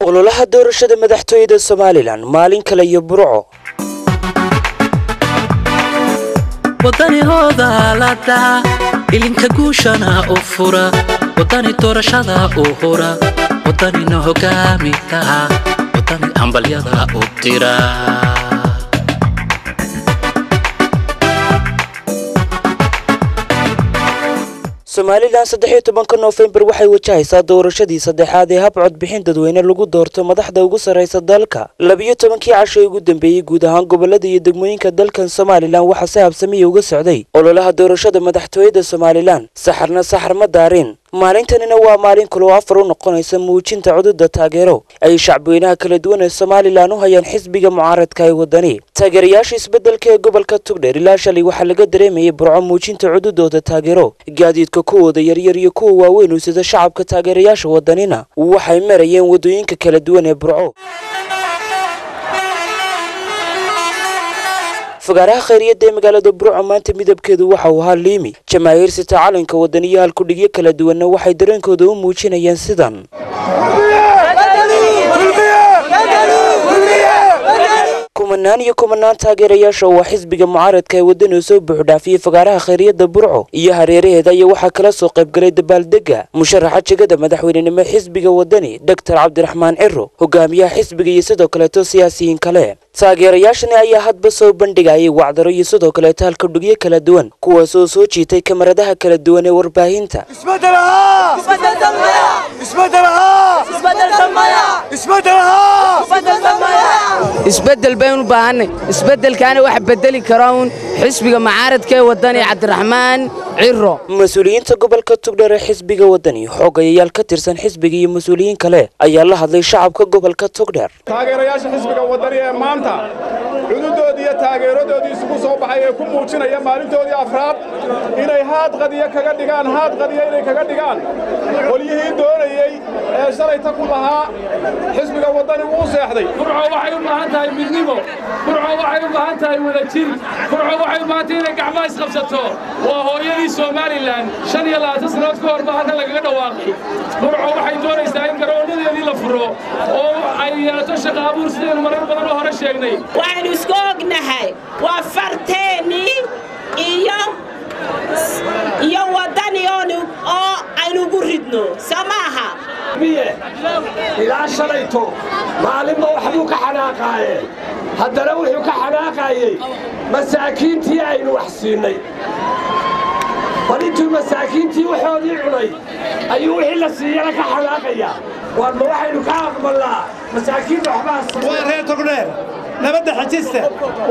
ololaha doorashada madaxtooyada Somaliland maalin kale iyo burco wadani hooda lada ilinka guushana u fura wadani doorashada u hura wadani no hogaamita wadani ambalyada u dira Somaliland 13 November waxay wajahaysaa doorashadii saddexaad ee hab cod bixin dadweyne lagu doorto madaxda ugu sareysa dalka 12 casho ugu dambeeyay guud ahaan gobolada iyo degmooyinka dalkan Somaliland waxa si habsami uga socday ololaha doorashada madaxtooyada Somaliland saxar ma daarin maalintanina waa maalin kale oo afar u noqonaysa muujinta codada taageero ay shacbiyada kala duwan ee Somaliland u hayaan xisbiga mucaaradka ee wadani taageerayaasha isbedelka ee gobolka Togdheer ilaa shalay waxa laga dareemayay burco muujinta codadooda taageero gaadiidka kuwooda yaryar iyo kuwa waaweyn oo sida shacabka taageerayaasha wadanina waxay marayeen wadooyinka kala duwan ee burco fagaaraha khayriyada magaalada burco maanta midabkeedu waxa uu ahaa liimi jamaahiir sita calanka wadaniga halku dhigyo kala duwan waxay dareenkooda u muujinayaan sidan kumanaan taageerayaasha oo xisbiga mucaaradka ee wadani soo buuxdhaafiyay fagaaraha khayriyada burco iyo hareeraheeda ayaa waxa kala soo qayb galay dabaaldega musharaxa jagada madaxweynenimo xisbiga wadani Dr. Cabdiraxmaan Ciro hogaamiyaha xisbiga iyo sidoo kale siyaasiyiin kale taageerayaashani ayaa hadba soo bandhigayay wacdaro iyo sidoo kale halka dhugyo kala duwan kuwaas oo soo jiitay kamaradaha kala duwan ee warbaahinta isbedel baan u baahanay isbedelkaana wax bedeli karaan xisbiga mucaaradka ee wadani Cabdiraxmaan Ciro mas'uuliyiinta gobolka Togdheer xisbiga wadani xogayaal ka tirsan xisbiga iyo mas'uuliyiin kale ayaa la hadlay shacabka gobolka Togdheer taageerayaasha xisbiga wadani ee maanta xuduudoodii iyo taageeradoodii isugu soo baxay ee ku muujinaya maalintoodii afraad inay haad qadiya inay kaga dhigaan qolyihii doonayay ee shalayta ku lahaa xisbiga wadani uu seexday burco waxay u baahan tahay midnimo burco waxay u baahan tahay wadajir burco waxay u baahan tahay inay gacmaha isqabsato waa hooyadii Somaliland 25 sanadood ka hor baa halka lagaga dhawaaqay burco waxay doonaysaa in garoonadeedii la furo oo ay yeelato shaqo abuur sideen marar badan oo hore sheegnay waxaan isku ognahay waa farteeni iyo wadani oo aynu ugu ridno samaha ilaa shalayto maalinba waxbuu ka xanaaqaayay haddana wuxuu ka xanaaqaayay masaakiintii aynu wax siinay balintuu masaakiintii waxoodii cunay ayuu wixii la siiyana ka xanaaqayaa waanma waxaynu ka aqbalnaa masaakiinta waxbaa waa reer Togdheer nabadda xajista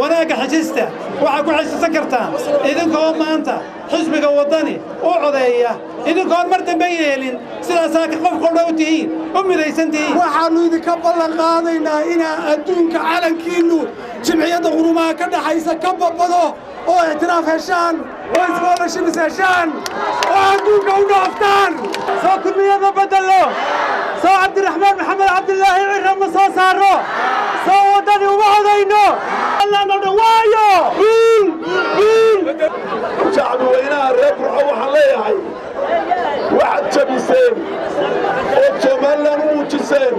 wanaagga xajista waxa ku xajista kartaa idinkoo maanta xisbiga wadani oo codeeya idinkoo mar dambe yeelin sidaas ka qof qodhow tihiin u midaysantiin waxaanu idinka ballan qaadaynaa inaa adduunka calankiinu jimciyada qurumaha ka dhaxaysa ka babado oo اعتراف هشان واسكولرشيب هشان وعندوك ونوفتان سو كمية بدلو سو عبد الرحمن محمد عبد الله عرم سو صارو سو وداني ومعودينو الله نوايو شعبي وينها الربع وحليها واحد شبيسين وجمالنا وموجسين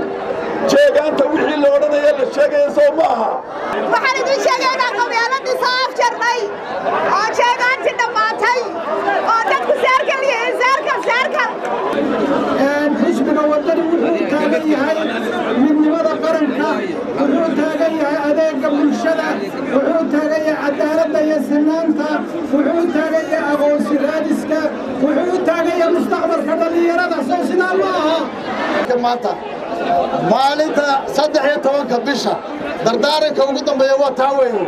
sheegaanta wixii la oranaya la sheegay soo maaha waxaan idin sheegaynaa qabyaaladii soo afjarnay oo sheegaantii dhamaatay oo dadku saarkan xisbiga wadani wuxuu taagan yahay midnimada qaranka wuxuu taagan yahay adeega bulshada wuxuu taagan yahay cadaaladda iyo sinaanta wuxuu taagan yahay aqoonsi raadiska wuxuu taagan yahay mustaqbalka dhalinyarada soo sidaa ma aha maanta maalinta 13 bisha dardaaranka ugu dambeeya waa taaweeyo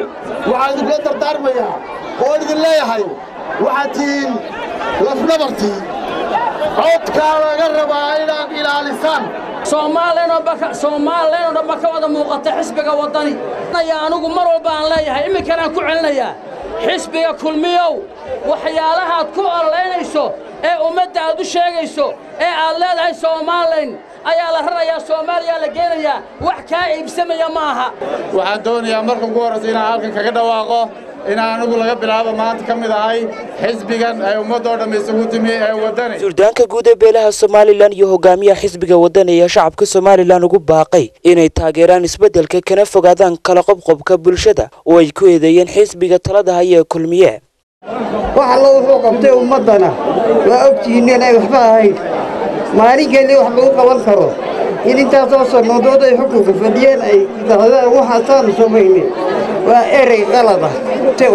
waxa idin dardaarmaya oo idin leeyahay waxa tiin lafnabartii codka laga rabaa inaad ilaalisaan Soomaaliland oo baka wada muuqata xisbiga wadani ayaa anigu mar walba aan leeyahay imikana ku celinayaa xisbiga kulmiyow waxyaalaha aad ku ololeynayso ee ummadda aad u sheegayso ee aad leedahay Soomaaliland ayaa la rarayaa Soomaaliya la geenayaa wax ka iibsamaya maaha waxaan doonayaa marka ugu horeysa inaan halkan kaga dhawaaqo in anigu laga bilaabo maanta ka mid ahay xisbigan ay ummadoo dhammi isugu timi ee wadani. suldaanka guud ee beelaha Somaliland iyo hogaamiyaha xisbiga wadani ee shacabka Somaliland ugu baaqay inay taageeraan isbedelka kana fogaadaan kala qobqobka bulshada oo ay ku eedeeyeen xisbiga talada haya kulmiye. waxa loo wuxuu qabtay ummadana waa ogtihiin inay waxba ahayn maalin kale wax lagu qaban karo in intaas oo sannadood ay xukunka fadhiyeen ay yidhaahdaan waxaasaan samaynay waa erey qalad ah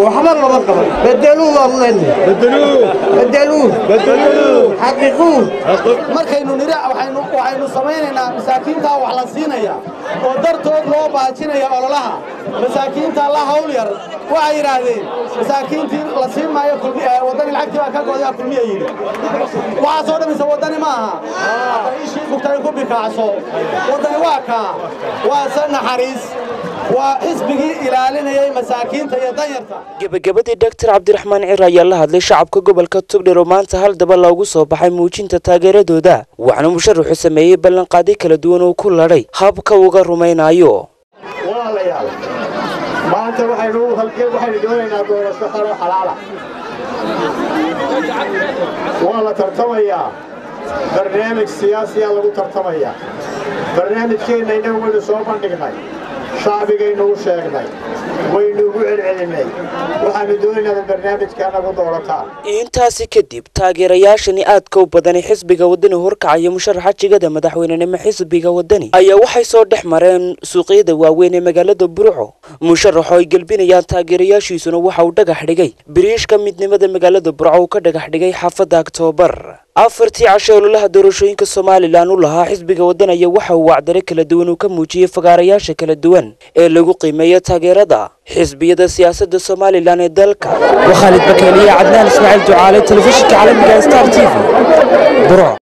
waxba lama qaban bedeluu waan leenahay bedeluu xaqiiquu markaynu nira waxaynu samaynaynaa masaakiinta wax la siinaya oo dartood loo baajinaya ololaha masaakiinta la hawl yar waxay yiraahdeen masaakiintii la siin maayo wadani lacagtii baa ka gooday kulmiye yiri waxa soo dhamaysa wadani ma aha ishii bugtay ku bikaaso wadani waa ka waa sana xariis waa xisbigii ilaalinayay masaakiinta iyo danyarta. gabagabadii Dr. Cabdiraxmaan Cir ayaa la hadlay shacabka gobolka Togdheer oo maanta hal daba loogu soo baxay muujinta taageeradooda waxaana musharaxu sameeyay ballanqaadi kala duwan oo ku ladhay habka uga rumaynayo. walaalayaal maanta waxaynu doonaynaa doorasho xalaal ah waa la tartamayaa barnaamij siyaasi ah lagu tartamayaa barnaamijkeena inuu wada soo bandhignay shacbigaynu u sheegnay waynu ugu celcelinay waxaanu doonaynaa barnaamijkan ugu doorataan. intaasi kadib taageerayaashani aadka u badan ee xisbiga wadani horkacaya musharaxa jigada madaxweynenimo xisbiga wadani ayaa waxay soo dhex mareen suuqyada waaweyn ee magaalada Burco. musharaxu ay galbinayaan taageerayaashiisuna waxa uu dhagax dhigay biriishka midnimada magaalada Burco oo ka dhagax dhigay xaafadda Oktoobar. afartii casho ololaha doorashooyinka Somaliland u lahaa xisbiga wadani ayaa waxa uu wacdare kala duwan u ka muujiyay fagaarayaasha kala duwan ee lagu qiimeeyo taageerada xisbiyada siyaasadda Somaliland ee dalka. Khalid Bakaliya, Adnaan Ismaaciil Ducaale, telefishinka caalamiga Star TV. Burco.